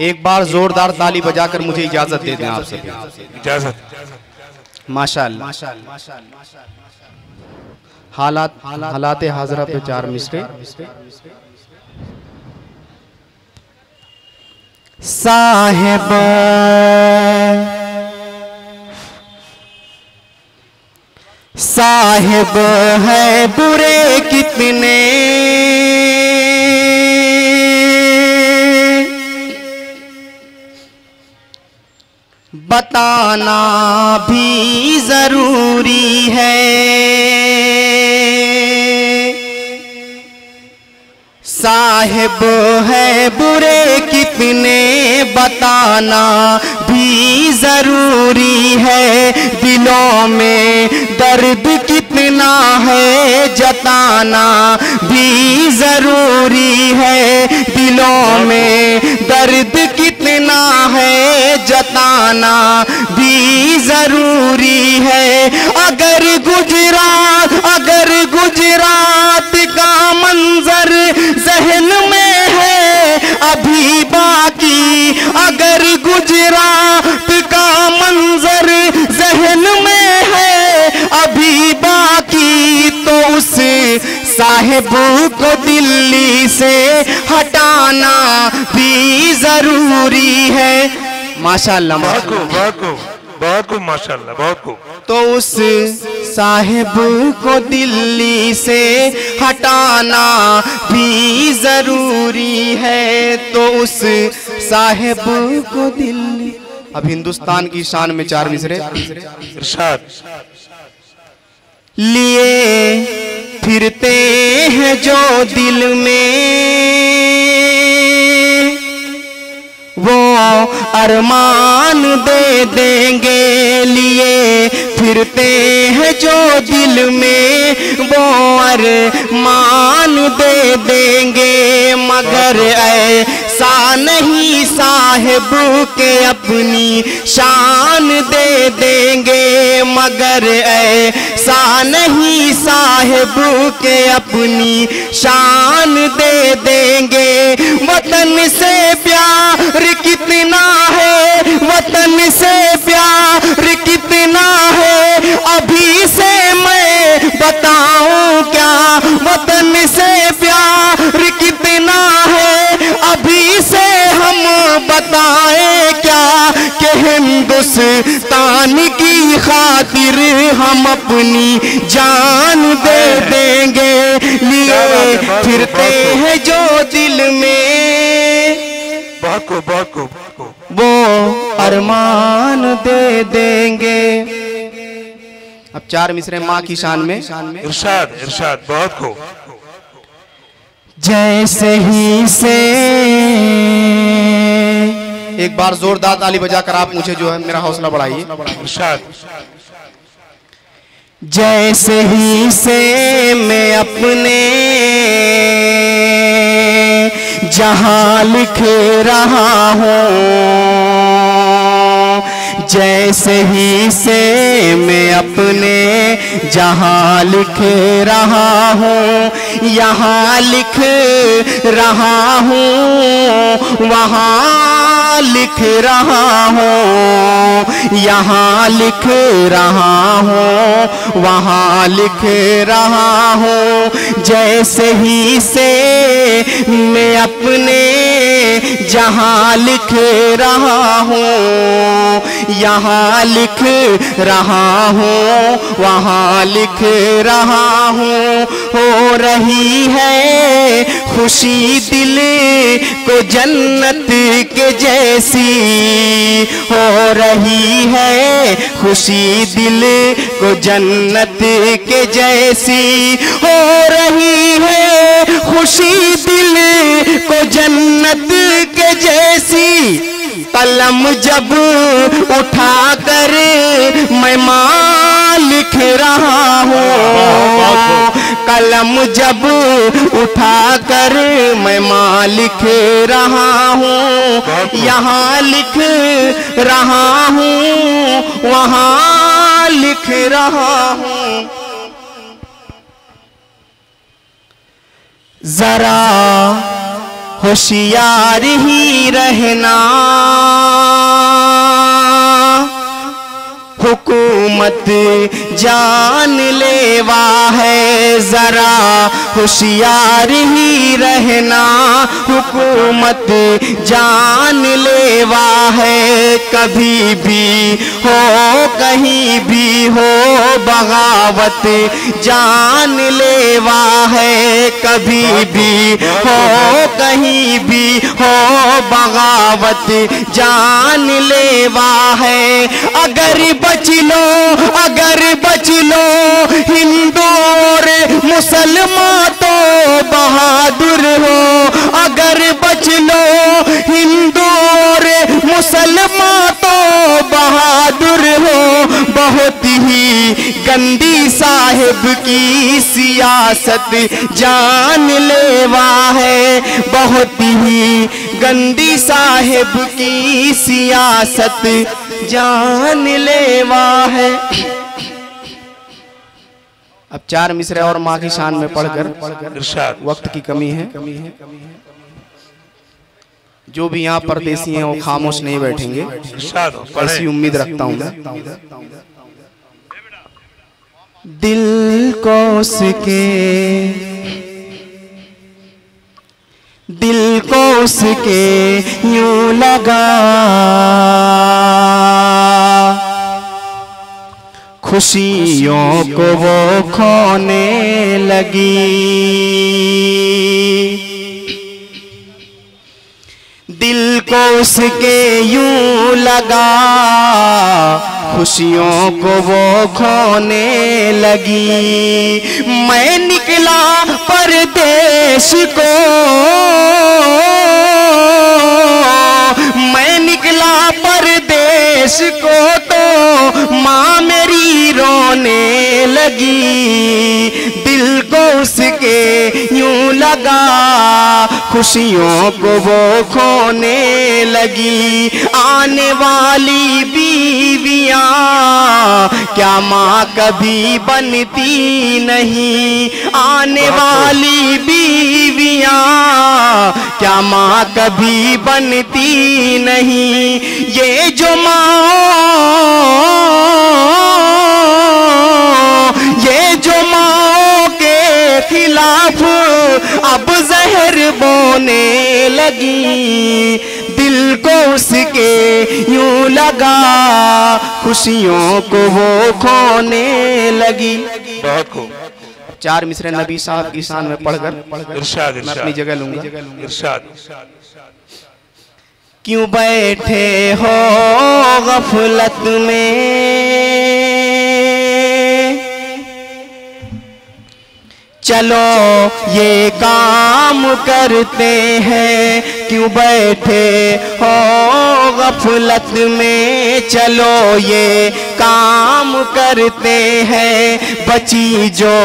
एक बार जोरदार ताली बजाकर मुझे इजाजत दे दें आप सभी। इजाजत। माशाअल्लाह। हालात हाजरा पे 4 मिसरे। साहिब साहिब है बुरे कितने, बताना भी जरूरी है। साहिब है बुरे कितने, बताना भी जरूरी है। दिलों में दर्द कितना है, जताना भी जरूरी है। दिलों में दर्द कितना है, जताना भी जरूरी है। अगर गुजरात का मंजर जहन में है अभी बाकी, अगर गुजरात का मंजर जहन में है अभी बाकी, तो उस साहिब को दिल्ली से हटाना भी जरूरी है। माशाअल्लाह, बहुत खूब माशाअल्लाह, बहुत खूब। तो उस साहिब को दिल्ली से हटाना भी जरूरी है। तो उस साहिब को दिल्ली। अब हिंदुस्तान की शान में 4 मिसरे। इरशाद। लिए फिरते हैं जो दिल में, वो अरमान दे देंगे। लिए फिरते हैं जो दिल में, वो अरमान दे देंगे। मगर ऐसा नहीं साहिब के अपनी शान दे देंगे। मगर ऐसा नहीं साहिब के अपनी शान दे देंगे। वतन से प्यार कितना है, वतन से प्यार कितना है, अभी से मैं बताऊं क्या। वतन से प्यार कितना है, अभी से हम बताएं क्या। कि हिंदुस्तान की खातिर हम अपनी जान दे देंगे। लिए फिरते हैं जो दिल में, बहुत खूब, वो अरमान दे देंगे। अब 4 मिसरे माँ की शान में। इरशाद, इरशाद, बहुत खूब। जैसे ही से, एक बार जोरदार ताली बजाकर आप मुझे जो है मेरा हौसला बढ़ाइए। इरशाद। जैसे ही से मैं अपने जहां लिख रहा हूँ, जैसे ही से मैं अपने जहां लिख रहा हूँ, यहाँ लिख रहा हूँ, वहाँ लिख रहा हूँ, यहाँ लिख रहा हूँ, वहाँ लिख रहा हूँ। जैसे ही से मैं अपने जहाँ लिख रहा हूँ, यहाँ लिख रहा हूँ, वहाँ लिख रहा हूँ। हो रही है खुशी दिल को जन्नत के जैसी, हो रही है खुशी दिल को जन्नत के जैसी, हो रही है खुशी दिल को जन्नत के जैसी। कलम जब उठाकर मैं माँ लिख रहा हूँ, कलम जब उठाकर मैं माँ लिख रहा हूँ, यहाँ लिख रहा हूँ, वहाँ लिख रहा हूँ। जरा होशियार ही रहना, हुकूमत जानलेवा है, जरा होशियार ही रहना, हुकूमत जानलेवा है। कभी भी हो कहीं भी हो बगावत जानलेवा है, कभी भी हो कहीं भी हो बगावत जानलेवा है। अगर बच लो हिंदू और मुसलमान तो बहादुर हो, अगर बच लो हिंदू और मुसलमान तो बहादुर हो। बहुत ही गंदी साहिब की सियासत जानलेवा है, बहुत ही गंदी साहिब की सियासत जानलेवा है। अब 4 मिसरे और माँ की शान में पढ़कर वक्त की कमी है, जो भी यहाँ परदेसी हैं वो खामोश नहीं बैठेंगे, ऐसी उम्मीद रखता हूँ मैं। दिल को उसके यूं लगा, खुशियों को वो खोने लगी। दिल को उसके यूं लगा, खुशियों को वो खोने लगी। मैं निकला परदेश को, मैं निकला परदेश को तो माँ मेरी रोने लगी। दिल को उसके यूं लगा, खुशियों को वो खोने लगी। आने वाली बीवियां क्या माँ कभी बनती नहीं, आने वाली बीवियां क्या माँ कभी बनती नहीं। ये जो माँ के खिलाफ अब जहर बोने लगी। दिल को उसके यूं लगा, खुशियों को वो खोने लगी। बहुत खूब। 4 मिसरे नबी साहब की शान में पढ़कर मैं अपनी जगह लूंगा। इरशाद। क्यों बैठे हो गफलत में, चलो ये काम करते हैं। क्यों बैठे हो गफलत में, चलो ये काम करते हैं। बची जो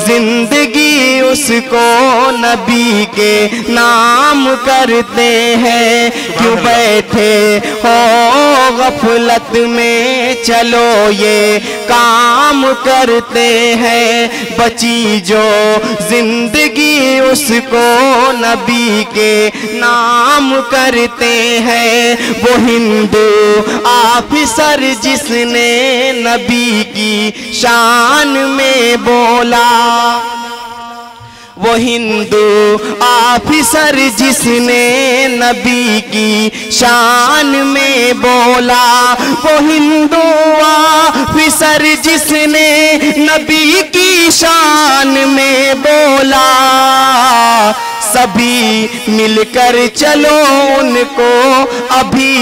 जिंदगी उसको नबी के नाम करते हैं। क्यों बैठे हो गफलत में, चलो ये काम करते हैं। बची जो जिंदगी उसको नबी के नाम करते हैं। वो हिंदू ऑफिसर जिसने नबी की शान में बोला, वो हिंदू ऑफिसर जिसने नबी की शान में बोला, वो हिंदू ऑफिसर जिसने नबी की शान में बोला। सभी मिलकर चलो उनको अभी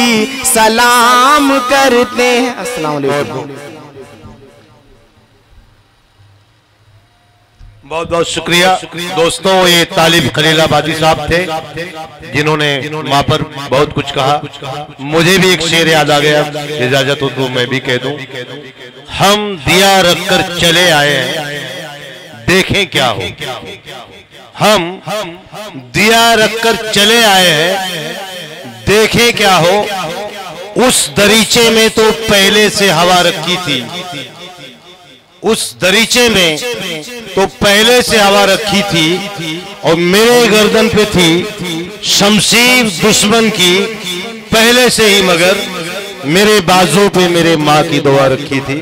सलाम करते हैं। अस्सलाम वालेकुम। बहुत बहुत शुक्रिया दोस्तों। ये तालिब खलीलाबादी साहब थे जिन्होंने माँ पर बहुत कुछ कहा। मुझे भी एक शेर याद आ गया, इजाजत हो तो मैं भी कह दूं। हम दिया रखकर चले आए हैं, देखें क्या हो। हम दिया रखकर चले आए हैं, देखें क्या हो। उस दरीचे में तो पहले से हवा रखी थी, उस दरीचे में तो पहले से हवा रखी थी और मेरे गर्दन पे थी शमशीर दुश्मन की पहले से ही मगर मेरे बाजू पे मेरे माँ की दुआ रखी थी।